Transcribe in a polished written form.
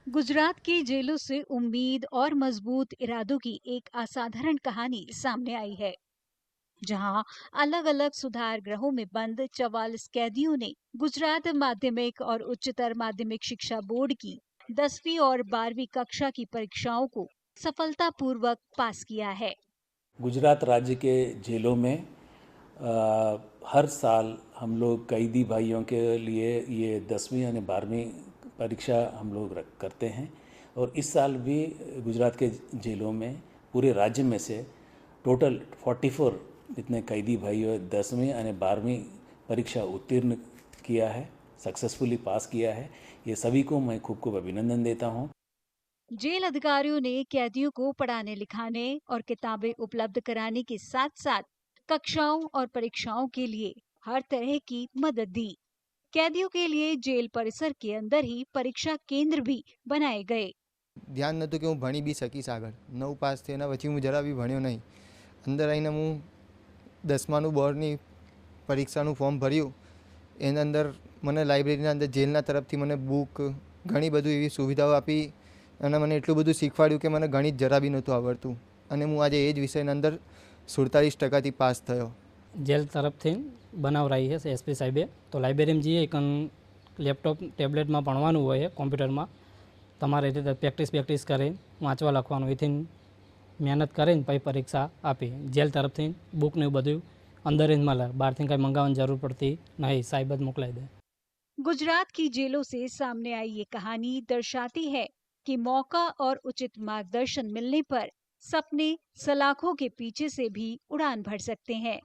गुजरात की जेलों से उम्मीद और मजबूत इरादों की एक असाधारण कहानी सामने आई है, जहां अलग-अलग सुधार गृहों में बंद 44 कैदियों ने गुजरात माध्यमिक और उच्चतर माध्यमिक शिक्षा बोर्ड की 10वीं और 12वीं कक्षा की परीक्षाओं को सफलतापूर्वक पास किया है। गुजरात राज्य के जेलों में हर साल हम लोग कैदी भाइयों के लिए ये 10वीं यानी 12वीं परीक्षा हम लोग करते हैं। और इस साल भी गुजरात के जेलों में पूरे राज्य में से टोटल 44 जितने कैदी भाइयों 10वीं यानी 12वीं परीक्षा उत्तीर्ण किया है, सक्सेसफुली पास किया है। ये सभी को मैं खूब खूब अभिनंदन देता हूँ। जेल अधिकारियों ने कैदियों को पढ़ाने लिखाने और किताबें उपलब्ध कराने के साथ साथ कक्षाओं और परीक्षाओं के लिए हर तरह की मदद दी। कैदियों के लिए जेल परिसर के अंदर ही परीक्षा केंद्र भी बनाए गए। ધ્યાન નહોતું કે હું ભણી બી શકીશ આગળ. 9 પાસ થયા એના પછી હું જરા બી ભણ્યો નહીં. અંદર આવીને હું 10માનું બોર્ડની પરીક્ષાનું ફોર્મ ભર્યું. એના અંદર મને લાઇબ્રેરીના અંદર જેલના તરફથી મને બુક ઘણી બધું એવી સુવિધાઓ આપી અને મને એટલું બધું શીખવાડ્યું કે મને ગણિત જરા બી નહોતું આવડતું અને હું આજે એ જ વિષયના અંદર 47% પાસ થયો. જેલ તરફથી બનાવરાઈ છે એસપી સાહેબે. તો લાઇબ્રેરીમાં જઈએ એક લેપટોપ ટેબ્લેટમાં ભણવાનું હોય છે, કોમ્પ્યુટરમાં તમારે રીતે પ્રેક્ટિસ કરીને વાંચવા લખવાનું, એથી મહેનત કરીને પછી પરીક્ષા આપી. જેલ તરફથી બુક ને એવું બધું અંદર જ મળે, બહારથી કંઈ મંગાવવાની જરૂર પડતી નહીં, સાહેબ જ મોકલાવી દે. गुजरात की जेलों से सामने आई ये कहानी दर्शाती है कि मौका और उचित मार्गदर्शन मिलने पर सपने सलाखों के पीछे से भी उड़ान भर सकते हैं।